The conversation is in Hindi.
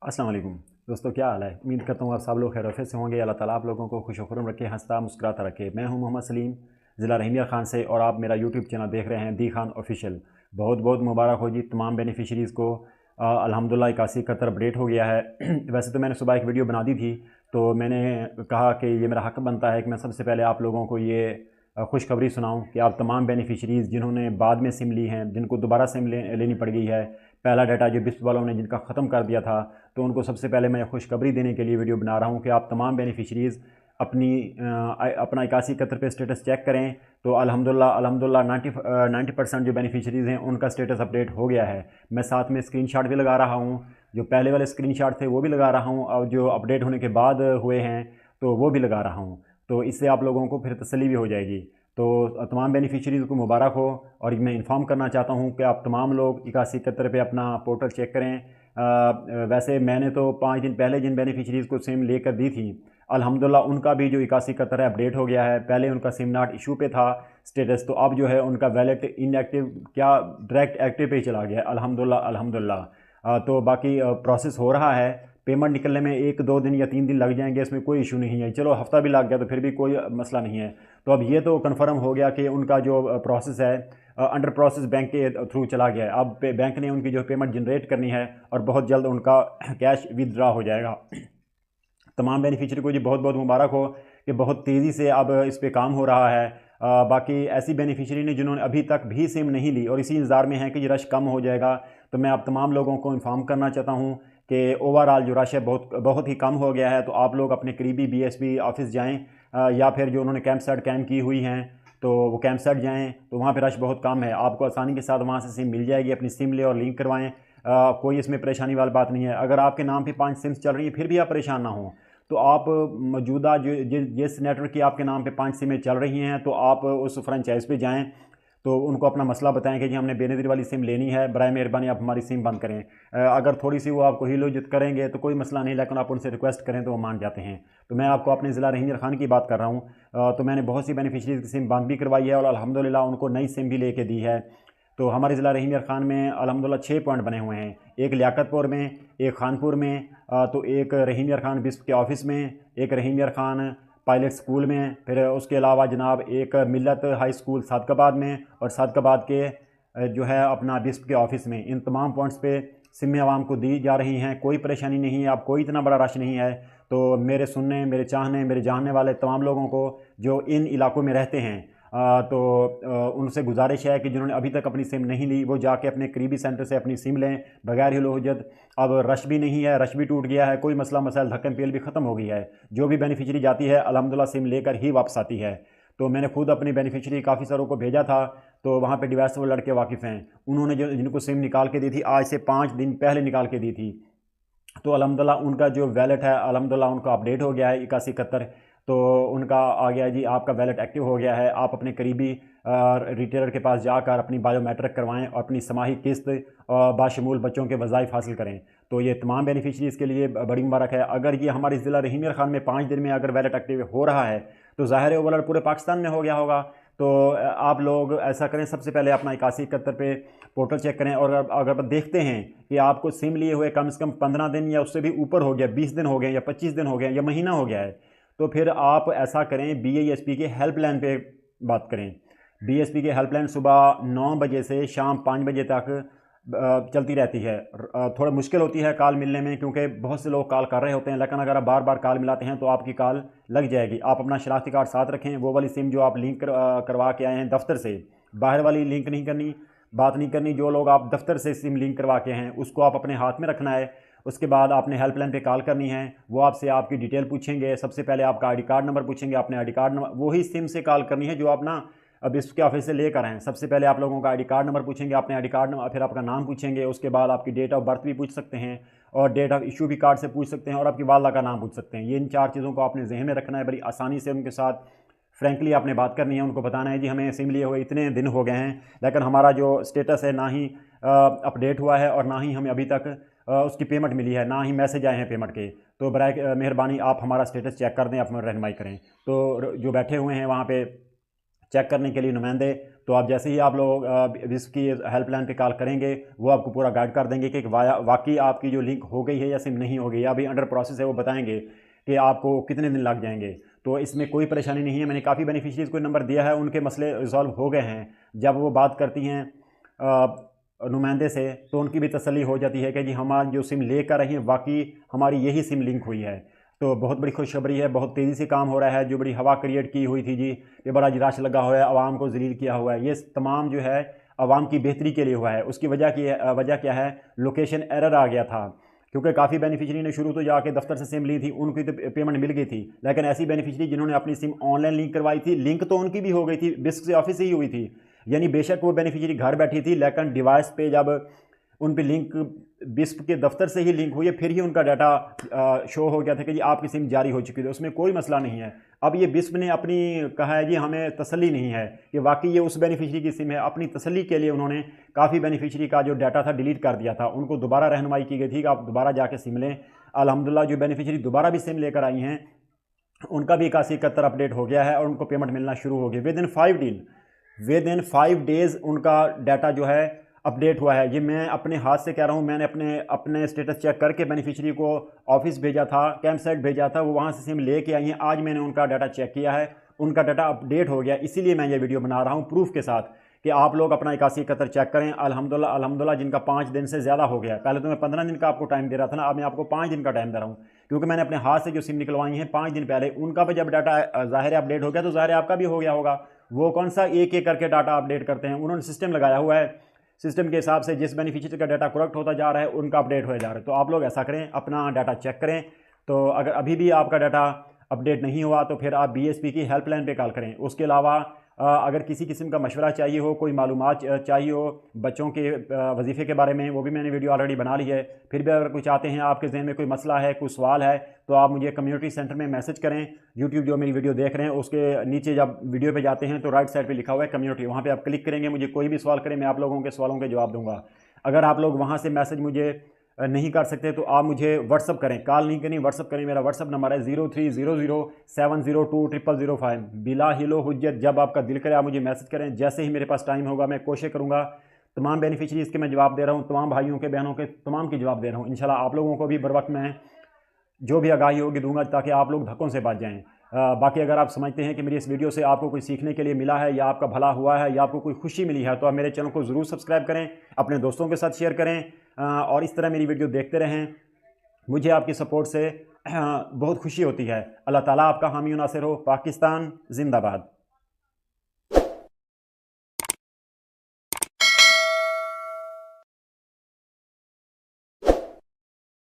अस्सलाम वालेकुम दोस्तों, क्या हाल है। उम्मीद करता हूँ आप सब लोग खैर से होंगे। अल्लाह ताला आप लोगों को खुश खुरम रखे, हंसता मुस्कुराता रखे। मैं हूँ मोहम्मद सलीम, ज़िला रहीमिया ख़ान से, और आप मेरा यूट्यूब चैनल देख रहे हैं दी खान ऑफिशियल। बहुत बहुत मुबारक हो जी तमाम बेनिफिशरीज़ को। अल्हम्दुलिल्लाह 81 अपडेट हो गया है। वैसे तो मैंने सुबह एक वीडियो बना दी थी, तो मैंने कहा कि ये मेरा हक़ बनता है कि मैं सबसे पहले आप लोगों को ये खुशखबरी सुनाऊं कि आप तमाम बेनिफिशरीज़ जिन्होंने बाद में सिम ली हैं, जिनको दोबारा सिम लेनी पड़ गई है, पहला डाटा जो बिस्प वालों ने जिनका ख़त्म कर दिया था, तो उनको सबसे पहले मैं खुशखबरी देने के लिए वीडियो बना रहा हूँ कि आप तमाम बेनिफिशरीज़ अपना 8171 पे स्टेटस चेक करें। तो अल्हम्दुलिल्लाह 90% जो बेनिफिशरीज़ हैं उनका स्टेटस अपडेट हो गया है। मैं साथ में स्क्रीनशॉट भी लगा रहा हूँ, जो पहले वाले स्क्रीनशॉट थे वो भी लगा रहा हूँ, और जो अपडेट होने के बाद हुए हैं तो वो भी लगा रहा हूँ। तो इससे आप लोगों को फिर तसल्ली भी हो जाएगी। तो तमाम बेनिफिशरीज़ को मुबारक हो। और मैं इन्फॉर्म करना चाहता हूँ कि आप तमाम लोग 8171 पे अपना पोर्टल चेक करें। वैसे मैंने तो 5 दिन पहले जिन बेनिफिशरीज़ को सिम लेकर दी थी, अल्हम्दुलिल्लाह उनका भी जो 8171 है अपडेट हो गया है। पहले उनका सिम नॉट इशू पे था स्टेटस, तो अब जो है उनका वैलेट इनएक्टिव क्या डायरेक्ट एक्टिव पे ही चला गया है। अल्हम्दुलिल्लाह। तो बाकी प्रोसेस हो रहा है। पेमेंट निकलने में 1-2 दिन या 3 दिन लग जाएंगे, इसमें कोई इशू नहीं है। चलो हफ्ता भी लग गया तो फिर भी कोई मसला नहीं है। तो अब ये तो कन्फर्म हो गया कि उनका जो प्रोसेस है अंडर प्रोसेस बैंक के थ्रू चला गया है। अब बैंक ने उनकी जो पेमेंट जनरेट करनी है और बहुत जल्द उनका कैश विदड्रा हो जाएगा। तमाम बेनिफिशियरी को जी बहुत बहुत मुबारक हो कि बहुत तेज़ी से अब इस पर काम हो रहा है। बाकी ऐसी बेनिफिशियरी ने जिन्होंने अभी तक भी सिम नहीं ली और इसी इंतज़ार में है कि ये रश कम हो जाएगा, तो मैं आप तमाम लोगों को इन्फॉर्म करना चाहता हूँ कि ओवरऑल जो रश है बहुत बहुत ही कम हो गया है। तो आप लोग अपने करीबी बीएसपी ऑफिस जाएँ, या फिर जो उन्होंने कैंप साइट कैम्प की हुई हैं तो वो कैंप साइट जाएँ, तो वहाँ पे रश बहुत कम है। आपको आसानी के साथ वहाँ से सिम मिल जाएगी। अपनी सिम ले और लिंक करवाएँ। कोई इसमें परेशानी वाली बात नहीं है। अगर आपके नाम पे 5 सिम्स चल रही हैं फिर भी आप परेशान ना हों, तो आप मौजूदा जिस नेटवर्क की आपके नाम पे 5 सिमें चल रही हैं, तो आप उस फ्रेंचाइज पे जाएं, तो उनको अपना मसला बताएं कि जी हमने बेनज़ीर वाली सिम लेनी है, बराए मेहरबानी आप हमारी सिम बंद करें। अगर थोड़ी सी वो आपको हिलोजित करेंगे तो कोई मसला नहीं, लेकिन आप उनसे रिक्वेस्ट करें तो वो मान जाते हैं। तो मैं आपको अपने ज़िला रहीमिया ख़ान की बात कर रहा हूँ। तो मैंने बहुत सी बेनिफिशरीज़ की सिम बंद भी करवाई है और अल्हम्दुलिल्लाह उनको नई सिम भी लेके दी है। तो हमारे ज़िला रहीमिया ख़ान में अल्हम्दुलिल्लाह 6 पॉइंट बने हुए हैं। एक लियाकतपुर में, एक खानपुर में, तो एक रहीमिया ख़ान बिस्प के ऑफ़िस में, एक रहीमिया ख़ान पायलट स्कूल में, फिर उसके अलावा जनाब एक मिल्लत हाई स्कूल सादकाबाद में, और सादकाबाद के जो है अपना बिस्प के ऑफ़िस में। इन तमाम पॉइंट्स पे सिमें आवाम को दी जा रही हैं। कोई परेशानी नहीं है, अब कोई इतना बड़ा रश नहीं है। तो मेरे सुनने, मेरे चाहने, मेरे जानने वाले तमाम लोगों को जो इन इलाकों में रहते हैं, उनसे गुजारिश है कि जिन्होंने अभी तक अपनी सिम नहीं ली वो जाके अपने करीबी सेंटर से अपनी सिम लें बगैर हिलोहजत। अब रश भी नहीं है, रश भी टूट गया है, कोई मसला मसाइल धक्कम पेल भी ख़त्म हो गई है। जो भी बेनिफिशरी जाती है अल्हम्दुलिल्लाह सिम लेकर ही वापस आती है। तो मैंने खुद अपनी बेनिफिशरी काफ़ी सारों को भेजा था, तो वहाँ पे डिवाइस वो लड़के वाकिफ़ हैं। उन्होंने जो जिनको सिम निकाल के दी थी आज से 5 दिन पहले निकाल के दी थी, तो अल्हम्दुलिल्लाह उनका जो वैलेट है अल्हम्दुलिल्लाह उनका अपडेट हो गया है 8171। तो उनका आ गया जी, आपका वैलेट एक्टिव हो गया है। आप अपने करीबी रिटेलर के पास जाकर अपनी बायोमेट्रिक करवाएं और अपनी समाही किस्त बाशमूल बच्चों के वज़ाइफ हासिल करें। तो ये तमाम बेनिफिशरीज़ के लिए बड़ी मुबारक है। अगर ये हमारे ज़िला रहीमिया ख़ान में 5 दिन में अगर वैलेट एक्टिव हो रहा है तो ज़ाहिर है ओवरऑल पूरे पाकिस्तान में हो गया होगा। तो आप लोग ऐसा करें, सबसे पहले अपना 8171 पे पोर्टल चेक करें, और अगर आप देखते हैं कि आपको सिम लिए हुए कम से कम 15 दिन या उससे भी ऊपर हो गया, 20 दिन हो गए या 25 दिन हो गए या महीना हो गया है, तो फिर आप ऐसा करें बीएसपी के हेल्पलाइन पे बात करें। बीएसपी की हेल्पलाइन सुबह 9 बजे से शाम 5 बजे तक चलती रहती है। थोड़ा मुश्किल होती है कॉल मिलने में क्योंकि बहुत से लोग कॉल कर रहे होते हैं, लेकिन अगर आप बार बार कॉल मिलाते हैं तो आपकी कॉल लग जाएगी। आप अपना शनाख्ती कार्ड साथ रखें। वो वाली सिम जो आप लिंक करवा के आए हैं दफ्तर से, बाहर वाली लिंक नहीं करनी, बात नहीं करनी। जो लोग आप दफ्तर से सिम लिंक करवा के हैं उसको आप अपने हाथ में रखना है। उसके बाद आपने हेल्पलाइन पे कॉल करनी है। वो आपसे आपकी डिटेल पूछेंगे। सबसे पहले आपका आईडी कार्ड नंबर पूछेंगे। आपने आईडी कार्ड नंबर वही सिम से कॉल करनी है जो आप ना अब इसके ऑफिस से लेकर आएँ। सबसे पहले आप लोगों का आईडी कार्ड नंबर पूछेंगे, अपने आईडी कार्ड नंबर, फिर आपका नाम पूछेंगे। उसके बाद आपकी डेट ऑफ बर्थ भी पूछ सकते हैं और डेट ऑफ इशू भी कार्ड से पूछ सकते हैं, और आपकी वालदा का नाम पूछ सकते हैं। ये इन 4 चीज़ों को आपने जहन में रखना है। बड़ी आसानी से उनके साथ फ्रैंकली आपने बात करनी है। उनको बताना है जी हमें सिम लिए हुए इतने दिन हो गए हैं, लेकिन हमारा जो स्टेटस है ना ही अपडेट हुआ है और ना ही हमें अभी तक उसकी पेमेंट मिली है, ना ही मैसेज आए हैं पेमेंट के। तो बराए मेहरबानी आप हमारा स्टेटस चेक कर दें, आप हमें रहनुमाई करें। तो जो बैठे हुए हैं वहाँ पे चेक करने के लिए नुमाइंदे, तो आप जैसे ही आप लोग इसकी हेल्पलाइन पे कॉल करेंगे वो आपको पूरा गाइड कर देंगे कि वाकई आपकी जो लिंक हो गई है या सिम नहीं हो गई, या अभी अंडर प्रोसेस है, वो बताएंगे कि आपको कितने दिन लग जाएंगे। तो इसमें कोई परेशानी नहीं है। मैंने काफ़ी बेनिफिशरीज को नंबर दिया है, उनके मसले रिजॉल्व हो गए हैं। जब वो बात करती हैं नुमाइंदे से तो उनकी भी तसल्ली हो जाती है कि जी हमारी जो सिम लेकर आई हैं वाकई हमारी यही सिम लिंक हुई है। तो बहुत बड़ी खुशखबरी है, बहुत तेज़ी से काम हो रहा है। जो बड़ी हवा क्रिएट की हुई थी जी, ये बड़ा रश लगा हुआ है, आवाम को जलील किया हुआ है, ये तमाम जो है आवाम की बेहतरी के लिए हुआ है। उसकी वजह क्या है, लोकेशन एरर आ गया था, क्योंकि काफ़ी बेनिफिशरी ने शुरू तो जाके दफ्तर से सिम ली थी, उनकी तो पेमेंट मिल गई थी, लेकिन ऐसी बेनिफिशरी जिन्होंने अपनी सिम ऑनलाइन लिंक करवाई थी, लिंक तो उनकी भी हो गई थी, बिस्क से ऑफिस से ही हुई थी, यानी बेशक वो बेनिफिशरी घर बैठी थी, लेकिन डिवाइस पे जब उन पे लिंक बिस्प के दफ्तर से ही लिंक हुई है, फिर ही उनका डाटा शो हो गया था कि जी आपकी सिम जारी हो चुकी थी। उसमें कोई मसला नहीं है। अब ये बिस्प ने अपनी कहा है जी हमें तसल्ली नहीं है कि वाकई ये उस बेनिफिशरी की सिम है। अपनी तसल्ली के लिए उन्होंने काफ़ी बेनिफिशरी का जो डाटा था डिलीट कर दिया था, उनको दोबारा रहनुमाई की गई थी कि आप दोबारा जाके सिम लें। अल्हम्दुलिल्लाह जो बेनिफिशरी दोबारा भी सिम लेकर आई हैं उनका भी 8171 अपडेट हो गया है और उनको पेमेंट मिलना शुरू हो गई। विद इन 5 डेज़ उनका डाटा जो है अपडेट हुआ है। ये मैं अपने हाथ से कह रहा हूँ। मैंने अपने स्टेटस चेक करके बेनिफिशरी को ऑफिस भेजा था, कैंप साइट भेजा था, वो वहाँ से सिम लेके आई हैं। आज मैंने उनका डाटा चेक किया है, उनका डाटा अपडेट हो गया। इसीलिए मैं ये वीडियो बना रहा हूँ प्रूफ के साथ कि आप लोग अपना 8171 चेक करें। अल्हम्दुलिल्लाह जिनका 5 दिन से ज़्यादा हो गया, पहले तो मैं 15 दिन का आपको टाइम दे रहा था ना, अब मैं आपको 5 दिन का टाइम दे रहा हूँ, क्योंकि मैंने अपने हाथ से जो सिम निकलवाई हैं 5 दिन पहले, उनका भी जब डाटा ज़ाहिर अपडेट हो गया तो ज़ाहिर आपका भी हो गया होगा। वो कौन सा एक एक करके डाटा अपडेट करते हैं, उन्होंने सिस्टम लगाया हुआ है। सिस्टम के हिसाब से जिस बेनिफिशियरी का डाटा करेक्ट होता जा रहा है उनका अपडेट हो जा रहा है। तो आप लोग ऐसा करें, अपना डाटा चेक करें। तो अगर अभी भी आपका डाटा अपडेट नहीं हुआ तो फिर आप BSP की हेल्पलाइन पे कॉल करें। उसके अलावा अगर किसी किस्म का मशवरा चाहिए हो, कोई मालूमात चाहिए हो बच्चों के वजीफ़े के बारे में, वो भी मैंने वीडियो ऑलरेडी बना ली है। फिर भी अगर कुछ चाहते हैं, आपके जहन में कोई मसला है, कोई सवाल है, तो आप मुझे कम्युनिटी सेंटर में मैसेज करें। यूट्यूब जो मेरी वीडियो देख रहे हैं उसके नीचे जब वीडियो पे जाते हैं तो राइट साइड पे लिखा हुआ है कम्युनिटी, वहाँ पे आप क्लिक करेंगे, मुझे कोई भी सवाल करें, मैं आप लोगों के सवालों के जवाब दूंगा। अगर आप लोग वहाँ से मैसेज मुझे नहीं कर सकते तो आप मुझे व्हाट्सअप करें, कॉल नहीं करनी, व्हाट्सअप करें। मेरा व्हाट्सअप नंबर है 030070200005। बिला हिलो हुज्जत, जब आपका दिल करे आप मुझे मैसेज करें। जैसे ही मेरे पास टाइम होगा मैं कोशिश करूँगा तमाम बेनिफिशरीज के मैं जवाब दे रहा हूँ, तमाम भाइयों के बहनों के तमाम के जवाब दे रहा हूँ। इंशाल्लाह आप लोगों को भी बर वक्त मैं जो भी आगाही होगी दूंगा ताकि आप लोग धक्कों से बच जाएं। बाकी अगर आप समझते हैं कि मेरी इस वीडियो से आपको कोई सीखने के लिए मिला है, या आपका भला हुआ है, या आपको कोई खुशी मिली है, तो आप मेरे चैनल को ज़रूर सब्सक्राइब करें, अपने दोस्तों के साथ शेयर करें, और इस तरह मेरी वीडियो देखते रहें। मुझे आपकी सपोर्ट से बहुत खुशी होती है। अल्लाह ताला आपका हामी नासिर हो। पाकिस्तान जिंदाबाद।